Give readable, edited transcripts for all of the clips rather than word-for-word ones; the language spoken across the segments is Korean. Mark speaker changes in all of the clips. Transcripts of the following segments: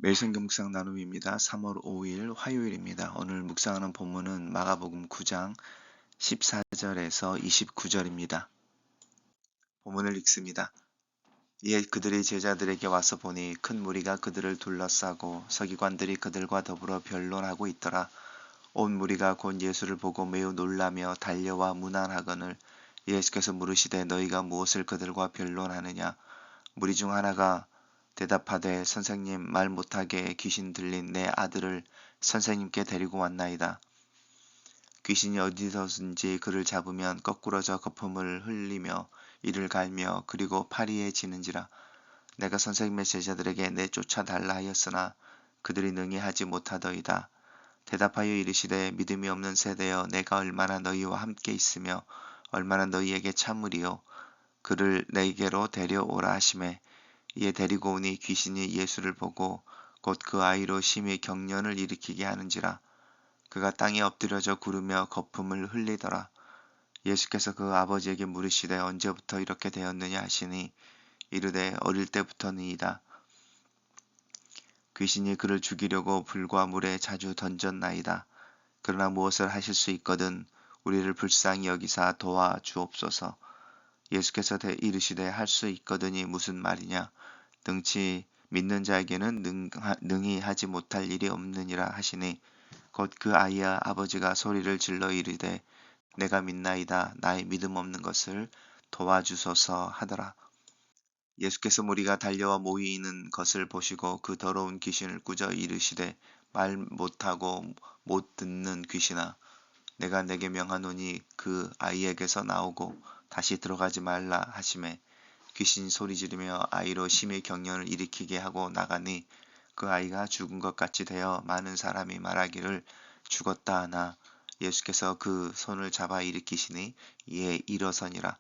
Speaker 1: 매일 성경 묵상 나눔입니다. 3월 5일 화요일입니다. 오늘 묵상하는 본문은 마가복음 9장 14절에서 29절입니다. 본문을 읽습니다. 이에 그들이 제자들에게 와서 보니 큰 무리가 그들을 둘러싸고 서기관들이 그들과 더불어 변론하고 있더라. 온 무리가 곧 예수를 보고 매우 놀라며 달려와 문안하거늘 예수께서 물으시되 너희가 무엇을 그들과 변론하느냐. 무리 중 하나가 대답하되 선생님 말 못하게 귀신 들린 내 아들을 선생님께 데리고 왔나이다. 귀신이 어디서든지 그를 잡으면 거꾸러져 거품을 흘리며 이를 갈며 그리고 파리에 지는지라. 내가 선생님의 제자들에게 내쫓아 달라 하였으나 그들이 능히 하지 못하더이다. 대답하여 이르시되 믿음이 없는 세대여 내가 얼마나 너희와 함께 있으며 얼마나 너희에게 참으리요. 그를 내게로 데려오라 하시매 이에 데리고 오니 귀신이 예수를 보고 곧 그 아이로 심히 경련을 일으키게 하는지라. 그가 땅에 엎드려져 구르며 거품을 흘리더라. 예수께서 그 아버지에게 물으시되 언제부터 이렇게 되었느냐 하시니 이르되 어릴 때부터니이다. 귀신이 그를 죽이려고 불과 물에 자주 던졌나이다. 그러나 무엇을 하실 수 있거든 우리를 불쌍히 여기사 도와주옵소서. 예수께서 이르시되 할 수 있거든이 무슨 말이냐. 등치 믿는 자에게는 능히 하지 못할 일이 없느니라 하시니 곧 그 아이의 아버지가 소리를 질러 이르되 내가 믿나이다. 나의 믿음 없는 것을 도와주소서 하더라. 예수께서 무리가 달려와 모이는 것을 보시고 그 더러운 귀신을 꾸짖어 이르시되 말 못하고 못 듣는 귀신아 내가 내게 명하노니 그 아이에게서 나오고 다시 들어가지 말라 하시매 귀신이 소리 지르며 아이로 심히 경련을 일으키게 하고 나가니 그 아이가 죽은 것 같이 되어 많은 사람이 말하기를 죽었다 하나 예수께서 그 손을 잡아 일으키시니 이에 일어서니라.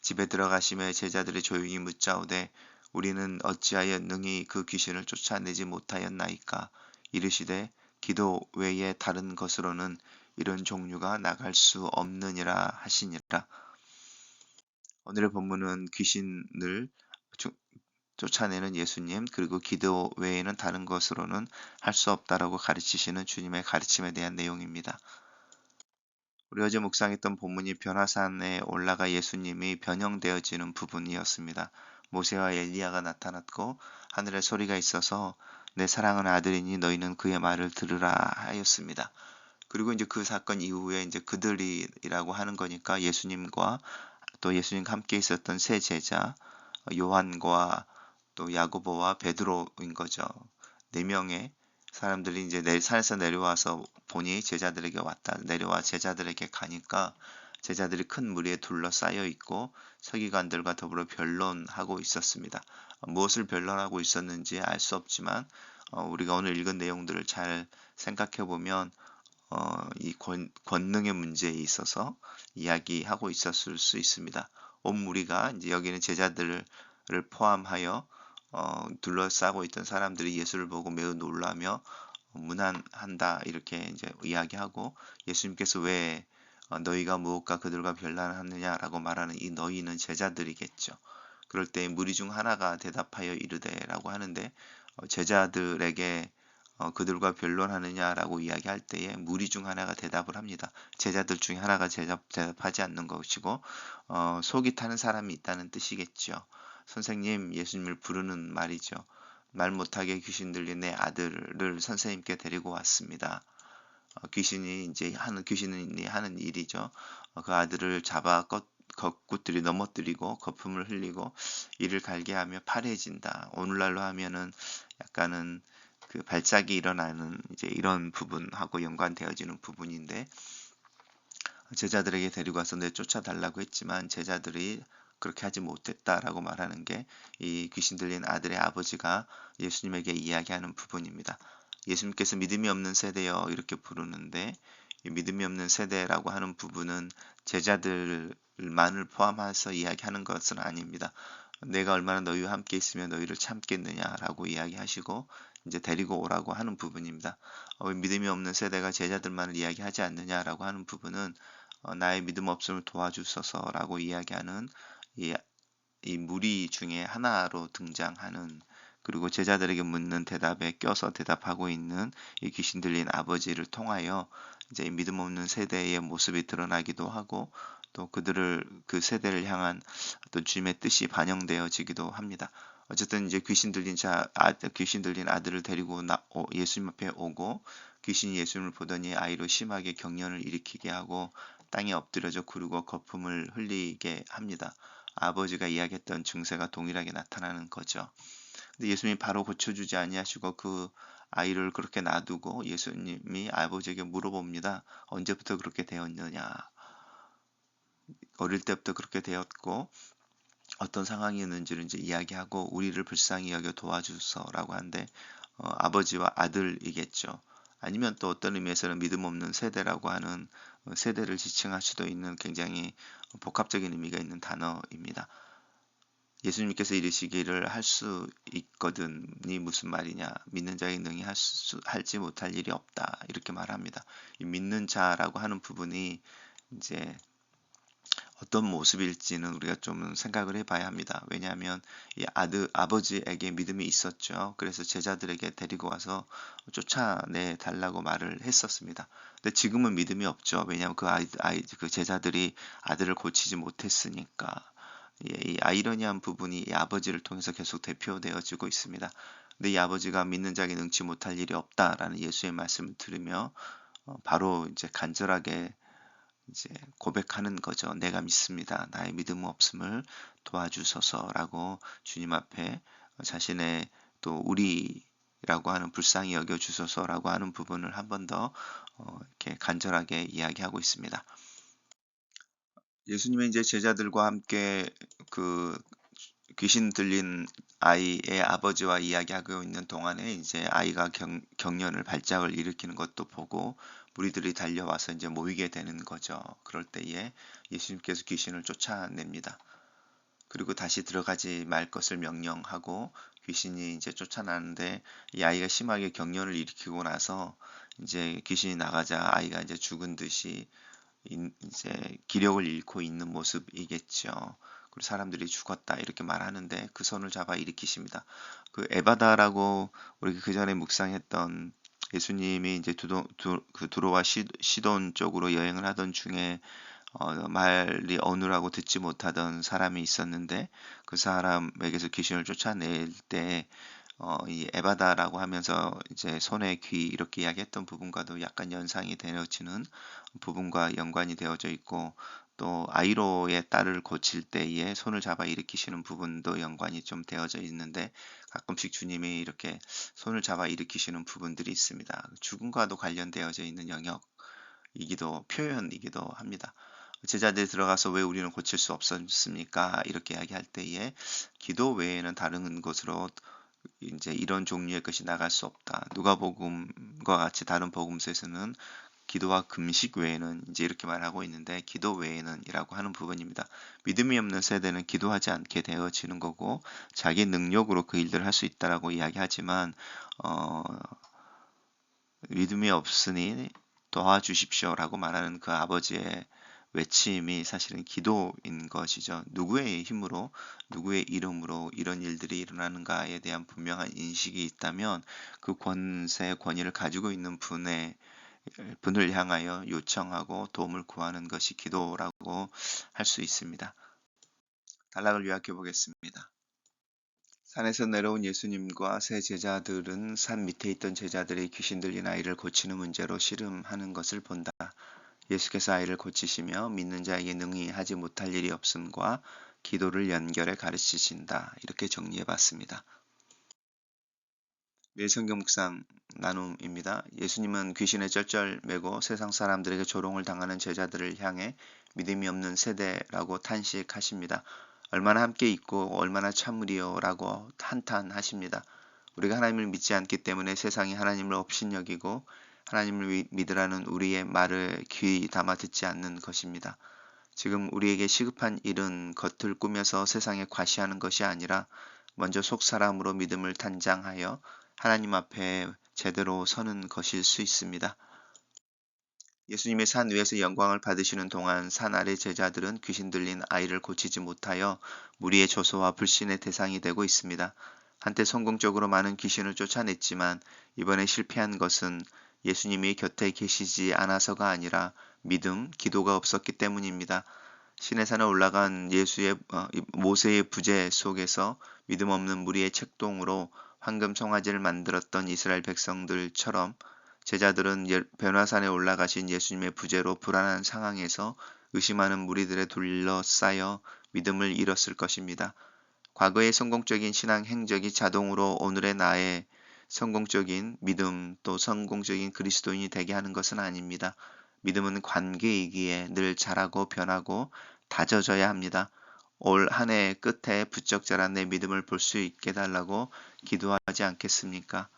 Speaker 1: 집에 들어가심에 제자들이 조용히 묻자오되 우리는 어찌하여 능히 그 귀신을 쫓아내지 못하였나이까. 이르시되 기도 외에 다른 것으로는 이런 종류가 나갈 수 없느니라 하시니라. 오늘의 본문은 귀신을 쫓아내는 예수님 그리고 기도 외에는 다른 것으로는 할 수 없다라고 가르치시는 주님의 가르침에 대한 내용입니다. 우리 어제 묵상했던 본문이 변화산에 올라가 예수님이 변형되어지는 부분이었습니다. 모세와 엘리야가 나타났고 하늘에 소리가 있어서 내 사랑하는 아들이니 너희는 그의 말을 들으라 하였습니다. 그리고 이제 그 사건 이후에 이제 그들이라고 하는 거니까 예수님과 또 예수님과 함께 있었던 세 제자 요한과 또 야고보와 베드로인 거죠. 네 명의 사람들이 이제 산에서 내려와서 보니 제자들에게 왔다. 내려와 제자들에게 가니까 제자들이 큰 무리에 둘러싸여 있고 서기관들과 더불어 변론하고 있었습니다. 무엇을 변론하고 있었는지 알 수 없지만 우리가 오늘 읽은 내용들을 잘 생각해 보면 이 권능의 문제에 있어서 이야기하고 있었을 수 있습니다. 온 무리가 이제 여기는 제자들을 포함하여 둘러싸고 있던 사람들이 예수를 보고 매우 놀라며 문안한다 이렇게 이제 이야기하고 예수님께서 왜 너희가 무엇과 그들과 변론하느냐라고 말하는 이 너희는 제자들이겠죠. 그럴 때 무리 중 하나가 대답하여 이르되라고 하는데 제자들에게 그들과 변론하느냐라고 이야기할 때에 무리 중 하나가 대답을 합니다. 제자들 중에 하나가 대답하지 않는 것이고 속이 타는 사람이 있다는 뜻이겠죠. 선생님 예수님을 부르는 말이죠. 말 못하게 귀신 들린 내 아들을 선생님께 데리고 왔습니다. 귀신이 하는 일이죠. 그 아들을 잡아 겉구들이 넘어뜨리고 거품을 흘리고 이를 갈게 하며 파래진다. 오늘날로 하면은 약간은 그 발작이 일어나는 이제 이런 부분하고 연관되어지는 부분인데 제자들에게 데리고 와서 내쫓아 달라고 했지만 제자들이 그렇게 하지 못했다라고 말하는 게 이 귀신 들린 아들의 아버지가 예수님에게 이야기하는 부분입니다. 예수님께서 믿음이 없는 세대여 이렇게 부르는데 이 믿음이 없는 세대라고 하는 부분은 제자들만을 포함해서 이야기하는 것은 아닙니다. 내가 얼마나 너희와 함께 있으며 너희를 참겠느냐라고 이야기하시고 이제 데리고 오라고 하는 부분입니다. 믿음이 없는 세대가 제자들만을 이야기하지 않느냐라고 하는 부분은 나의 믿음 없음을 도와주소서라고 이야기하는 이 무리 중에 하나로 등장하는 그리고 제자들에게 묻는 대답에 껴서 대답하고 있는 이 귀신 들린 아버지를 통하여 이제 믿음 없는 세대의 모습이 드러나기도 하고 또 그들을 그 세대를 향한 어떤 주님의 뜻이 반영되어지기도 합니다. 어쨌든 이제 귀신 들린 아들을 데리고 예수님 앞에 오고 귀신이 예수님을 보더니 아이로 심하게 경련을 일으키게 하고 땅에 엎드려져 구르고 거품을 흘리게 합니다. 아버지가 이야기했던 증세가 동일하게 나타나는 거죠. 근데 예수님이 바로 고쳐주지 아니하시고 그 아이를 그렇게 놔두고 예수님이 아버지에게 물어봅니다. 언제부터 그렇게 되었느냐? 어릴 때부터 그렇게 되었고 어떤 상황이었는지를 이제 이야기하고 우리를 불쌍히 여겨 도와주소서라고 하는데 아버지와 아들이겠죠. 아니면 또 어떤 의미에서는 믿음 없는 세대라고 하는 세대를 지칭할 수도 있는 굉장히 복합적인 의미가 있는 단어입니다. 예수님께서 이르시기를 할 수 있거든이 무슨 말이냐? 믿는 자에게 능히 할지 못할 일이 없다. 이렇게 말합니다. 이 믿는 자라고 하는 부분이 이제 어떤 모습일지는 우리가 좀 생각을 해봐야 합니다. 왜냐하면 이 아버지에게 믿음이 있었죠. 그래서 제자들에게 데리고 와서 쫓아내 달라고 말을 했었습니다. 근데 지금은 믿음이 없죠. 왜냐하면 그 제자들이 아들을 고치지 못했으니까. 예, 이 아이러니한 부분이 이 아버지를 통해서 계속 대표되어지고 있습니다. 근데 이 아버지가 믿는 자에게 능치 못할 일이 없다라는 예수의 말씀을 들으며 바로 이제 간절하게 이제 고백하는 거죠. 내가 믿습니다. 나의 믿음 없음을 도와주소서라고 주님 앞에 자신의 또 우리라고 하는 불쌍히 여겨 주소서라고 하는 부분을 한 번 더 이렇게 간절하게 이야기하고 있습니다. 예수님의 이제 제자들과 함께 그 귀신 들린 아이의 아버지와 이야기하고 있는 동안에 이제 아이가 경련을 발작을 일으키는 것도 보고 무리들이 달려와서 이제 모이게 되는 거죠. 그럴 때에 예수님께서 귀신을 쫓아냅니다. 그리고 다시 들어가지 말 것을 명령하고 귀신이 이제 쫓아나는데 이 아이가 심하게 경련을 일으키고 나서 이제 귀신이 나가자 아이가 이제 죽은 듯이 이제 기력을 잃고 있는 모습이겠죠. 그리고 사람들이 죽었다 이렇게 말하는데 그 손을 잡아 일으키십니다. 그 에바다라고 우리 그 전에 묵상했던 예수님이 이제 두로와 시돈 쪽으로 여행을 하던 중에 말이 어눌하고 듣지 못하던 사람이 있었는데 그 사람에게서 귀신을 쫓아낼 때 이 에바다라고 하면서 이제 손에 귀 이렇게 이야기했던 부분과도 약간 연상이 되어지는 부분과 연관이 되어져 있고 또 아이로의 딸을 고칠 때에 손을 잡아 일으키시는 부분도 연관이 좀 되어져 있는데 가끔씩 주님이 이렇게 손을 잡아 일으키시는 부분들이 있습니다. 죽음과도 관련되어져 있는 영역이기도 표현이기도 합니다. 제자들이 들어가서 왜 우리는 고칠 수 없었습니까? 이렇게 이야기할 때에 기도 외에는 다른 곳으로 이제 이런 종류의 것이 나갈 수 없다. 누가복음과 같이 다른 복음서에서는 기도와 금식 외에는 이제 이렇게 말하고 있는데 기도 외에는이라고 하는 부분입니다. 믿음이 없는 세대는 기도하지 않게 되어지는 거고 자기 능력으로 그 일들을 할 수 있다라고 이야기하지만 믿음이 없으니 도와주십시오라고 말하는 그 아버지의 외침이 사실은 기도인 것이죠. 누구의 힘으로, 누구의 이름으로 이런 일들이 일어나는가에 대한 분명한 인식이 있다면 그 권위를 가지고 있는 분을 향하여 요청하고 도움을 구하는 것이 기도라고 할 수 있습니다. 단락을 요약해 보겠습니다. 산에서 내려온 예수님과 세 제자들은 산 밑에 있던 제자들의 귀신 들린 아이를 고치는 문제로 씨름하는 것을 본다. 예수께서 아이를 고치시며 믿는 자에게 능히 하지 못할 일이 없음과 기도를 연결해 가르치신다. 이렇게 정리해 봤습니다. 매일 성경 묵상 나눔입니다. 예수님은 귀신에 쩔쩔매고 세상 사람들에게 조롱을 당하는 제자들을 향해 믿음이 없는 세대라고 탄식하십니다. 얼마나 함께 있고 얼마나 참으리요 라고 한탄하십니다. 우리가 하나님을 믿지 않기 때문에 세상이 하나님을 업신여기고 하나님을 믿으라는 우리의 말을 귀 담아 듣지 않는 것입니다. 지금 우리에게 시급한 일은 겉을 꾸며서 세상에 과시하는 것이 아니라 먼저 속사람으로 믿음을 단장하여 하나님 앞에 제대로 서는 것일 수 있습니다. 예수님의 산 위에서 영광을 받으시는 동안 산 아래 제자들은 귀신 들린 아이를 고치지 못하여 무리의 조소와 불신의 대상이 되고 있습니다. 한때 성공적으로 많은 귀신을 쫓아냈지만 이번에 실패한 것은 예수님이 곁에 계시지 않아서가 아니라 믿음, 기도가 없었기 때문입니다. 시내산에 올라간 모세의 부재 속에서 믿음 없는 무리의 책동으로 황금 송아지를 만들었던 이스라엘 백성들처럼 제자들은 변화산에 올라가신 예수님의 부재로 불안한 상황에서 의심하는 무리들에 둘러싸여 믿음을 잃었을 것입니다. 과거의 성공적인 신앙 행적이 자동으로 오늘의 나의 성공적인 믿음 또 성공적인 그리스도인이 되게 하는 것은 아닙니다. 믿음은 관계이기에 늘 자라고 변하고 다져져야 합니다. 올 한 해 끝에 부쩍 자란 내 믿음을 볼 수 있게 달라고 기도하지 않겠습니까?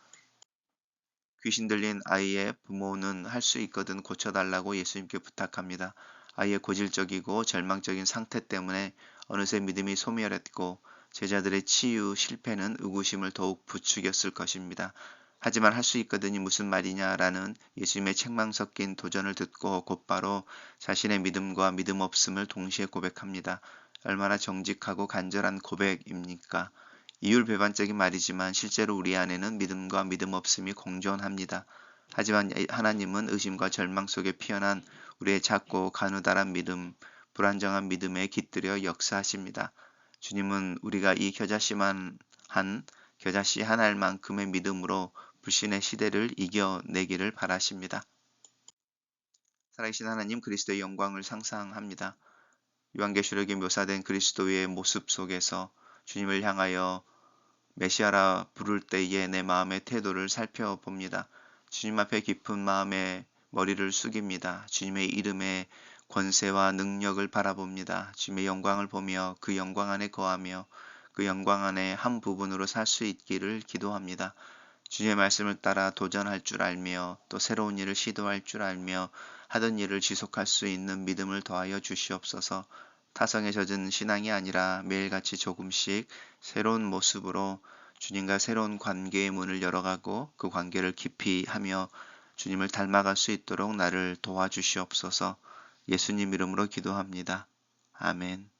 Speaker 1: 귀신 들린 아이의 부모는 할 수 있거든 고쳐달라고 예수님께 부탁합니다. 아이의 고질적이고 절망적인 상태 때문에 어느새 믿음이 소멸했고 제자들의 치유 실패는 의구심을 더욱 부추겼을 것입니다. 하지만 할 수 있거든이 무슨 말이냐라는 예수님의 책망 섞인 도전을 듣고 곧바로 자신의 믿음과 믿음 없음을 동시에 고백합니다. 얼마나 정직하고 간절한 고백입니까? 이율배반적인 말이지만 실제로 우리 안에는 믿음과 믿음 없음이 공존합니다. 하지만 하나님은 의심과 절망 속에 피어난 우리의 작고 가느다란 믿음, 불안정한 믿음에 깃들여 역사하십니다. 주님은 우리가 이 겨자씨 한 알만큼의 믿음으로 불신의 시대를 이겨내기를 바라십니다. 살아계신 하나님 그리스도의 영광을 상상합니다. 요한계시록에 묘사된 그리스도의 모습 속에서 주님을 향하여 메시아라 부를 때에 내 마음의 태도를 살펴봅니다. 주님 앞에 깊은 마음의 머리를 숙입니다. 주님의 이름의 권세와 능력을 바라봅니다. 주님의 영광을 보며 그 영광 안에 거하며 그 영광 안에 한 부분으로 살 수 있기를 기도합니다. 주님의 말씀을 따라 도전할 줄 알며 또 새로운 일을 시도할 줄 알며 하던 일을 지속할 수 있는 믿음을 더하여 주시옵소서. 타성에 젖은 신앙이 아니라 매일같이 조금씩 새로운 모습으로 주님과 새로운 관계의 문을 열어가고 그 관계를 깊이 하며 주님을 닮아갈 수 있도록 나를 도와주시옵소서. 예수님 이름으로 기도합니다. 아멘.